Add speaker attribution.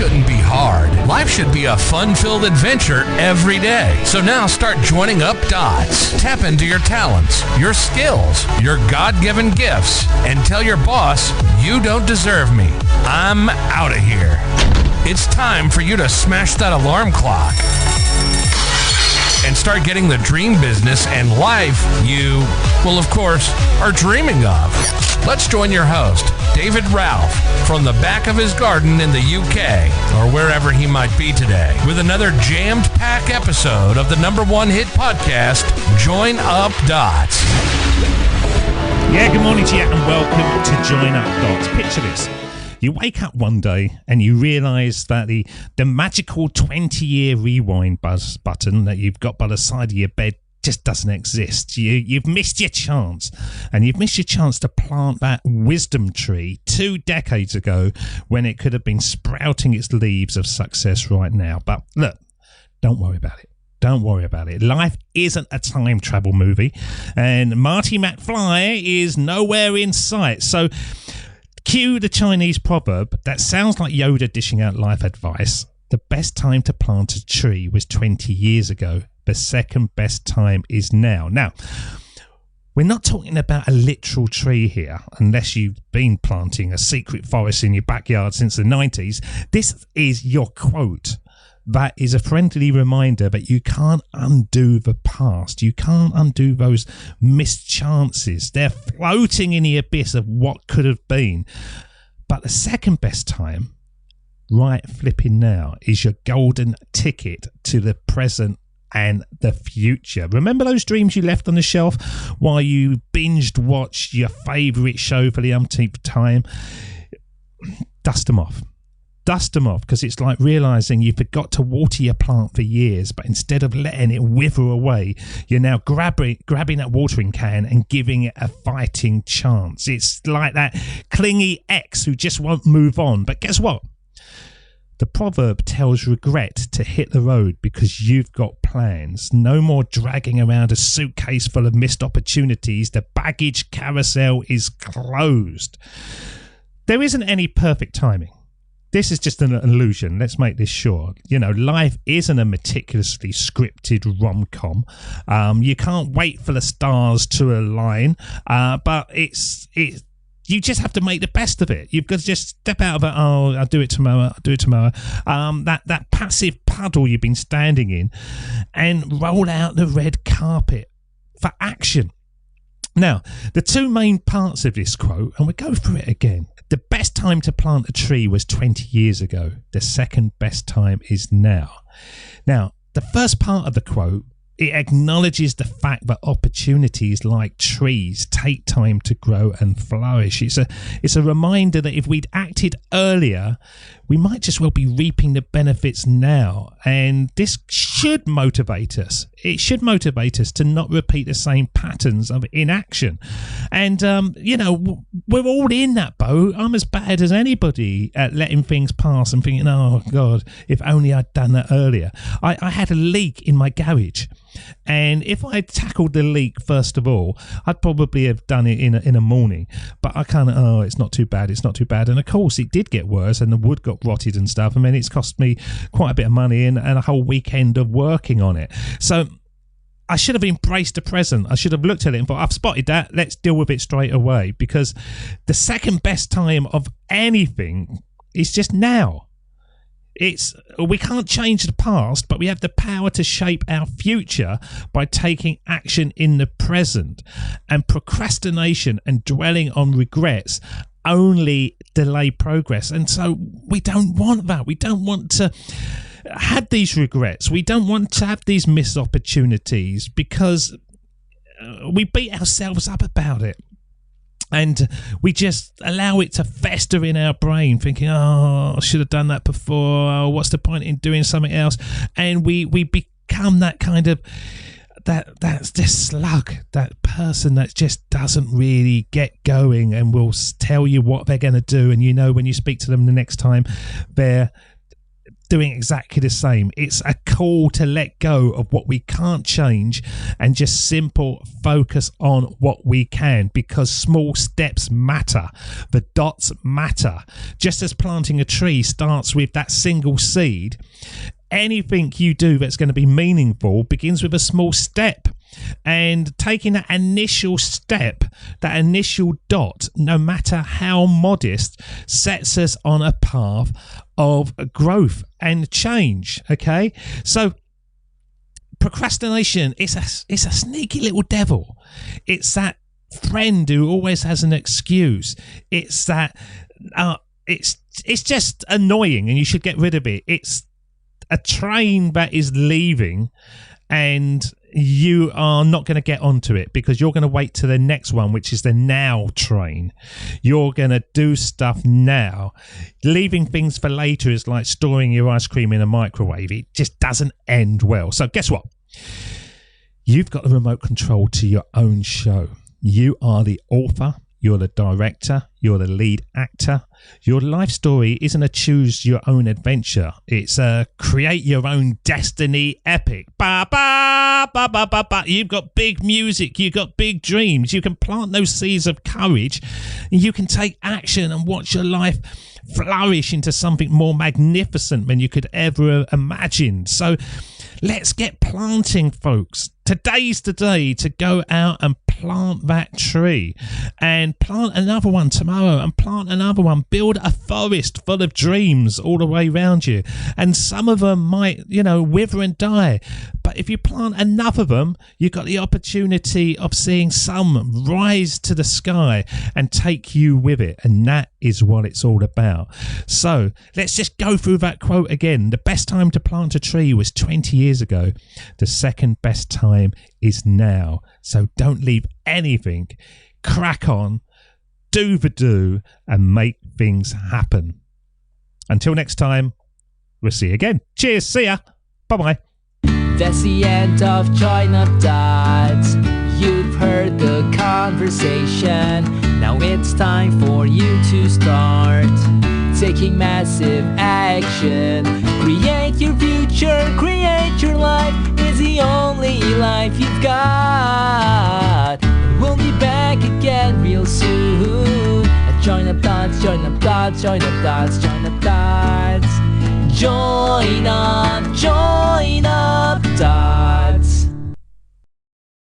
Speaker 1: shouldn't be hard. Life should be a fun-filled adventure every day. So now start joining up dots. Tap into your talents, your skills, your God-given gifts, and tell your boss, you don't deserve me. I'm out of here. It's time for you to smash that alarm clock and start getting the dream business and life you, well, of course, are dreaming of. Let's join your host, David Ralph, from the back of his garden in the UK, or wherever he might be today, with another jammed-packed episode of the #1 hit podcast, Join Up Dots.
Speaker 2: Yeah, good morning to you and welcome to Join Up Dots. Picture this. You wake up one day and you realise that the magical 20-year rewind button that you've got by the side of your bed just doesn't exist. You've missed your chance, and you've missed your chance to plant that wisdom tree 2 decades ago when it could have been sprouting its leaves of success right now. But look, don't worry about it. Don't worry about it. Life isn't a time travel movie, and Marty McFly is nowhere in sight. So cue the Chinese proverb that sounds like Yoda dishing out life advice. The best time to plant a tree was 20 years ago. The second best time is now. Now, we're not talking about a literal tree here, unless you've been planting a secret forest in your backyard since the 90s. This is your quote. That is a friendly reminder that you can't undo the past. You can't undo those missed chances. They're floating in the abyss of what could have been. But the second best time, right flipping now, is your golden ticket to the present and the future. Remember those dreams you left on the shelf while you binged watched your favourite show for the umpteenth time? Dust them off. Dust them off, because it's like realising you forgot to water your plant for years, but instead of letting it wither away, you're now grabbing that watering can and giving it a fighting chance. It's like that clingy ex who just won't move on. But guess what? The proverb tells regret to hit the road because you've got plans. No more dragging around a suitcase full of missed opportunities. The baggage carousel is closed. There isn't any perfect timing. This is just an illusion. Let's make this sure. You know, life isn't a meticulously scripted rom-com. You can't wait for the stars to align, but it's you just have to make the best of it. You've got to just step out of it. Oh, I'll do it tomorrow. That passive puddle you've been standing in, and roll out the red carpet for action. Now, the two main parts of this quote, and we'll go through it again. The best time to plant a tree was 20 years ago. The second best time is now. Now, the first part of the quote, it acknowledges the fact that opportunities like trees take time to grow and flourish. It's a reminder that if we'd acted earlier, we might just well be reaping the benefits now. And this should motivate us. It should motivate us to not repeat the same patterns of inaction. And, we're all in that boat. I'm as bad as anybody at letting things pass and thinking, oh, God, if only I'd done that earlier. I had a leak in my garage. And if I tackled the leak first of all, I'd probably have done it in a morning. But I kind of, it's not too bad. And of course, it did get worse, and the wood got rotted and stuff. I mean, it's cost me quite a bit of money and a whole weekend of working on it. So I should have embraced the present. I should have looked at it and thought, I've spotted that. Let's deal with it straight away. Because the second best time of anything is just now. We can't change the past, but we have the power to shape our future by taking action in the present. And procrastination and dwelling on regrets only delay progress. And so we don't want that. We don't want to have these regrets. We don't want to have these missed opportunities because we beat ourselves up about it. And we just allow it to fester in our brain, thinking, oh, I should have done that before. Oh, what's the point in doing something else? And we become that kind of, that's just slug, that person that just doesn't really get going and will tell you what they're going to do. And when you speak to them the next time, they're doing exactly the same. It's a call to let go of what we can't change and just simple focus on what we can, because small steps matter. The dots matter. Just as planting a tree starts with that single seed, anything you do that's going to be meaningful begins with a small step. And taking that initial step, that initial dot, no matter how modest, sets us on a path of growth and change. Okay, so procrastination, it's a sneaky little devil. It's that friend who always has an excuse. It's that it's just annoying, and you should get rid of it. It's a train that is leaving, and you are not going to get onto it because you're going to wait to the next one, which is the now train. You're going to do stuff now. Leaving things for later is like storing your ice cream in a microwave. It just doesn't end well. So guess what? You've got the remote control to your own show. You are the author. You're the director. You're the lead actor. Your life story isn't a choose your own adventure. It's a create your own destiny epic. Ba, ba, ba, ba, ba, ba. You've got big music. You've got big dreams. You can plant those seeds of courage, and you can take action and watch your life flourish into something more magnificent than you could ever imagine. So let's get planting, folks. Today's the day to go out and plant that tree, and plant another one tomorrow, and plant another one. Build a forest full of dreams all the way around you, and some of them might, wither and die, but if you plant enough of them, you've got the opportunity of seeing some rise to the sky and take you with it, and that is what it's all about. So let's just go through that quote again. The best time to plant a tree was 20 years ago. The second best time is now. So don't leave anything. Crack on, do the do, and make things happen. Until next time, we'll see you again. Cheers, see ya, bye-bye.
Speaker 3: That's the end of Join Up Dots. You've heard the conversation. Now it's time for you to start taking massive action. Create your future, create your life. It's the only life you've got. We'll be back again real soon. Join Up Dots, Join Up Dots, Join Up Dots, Join Up Dots. Join up Dots.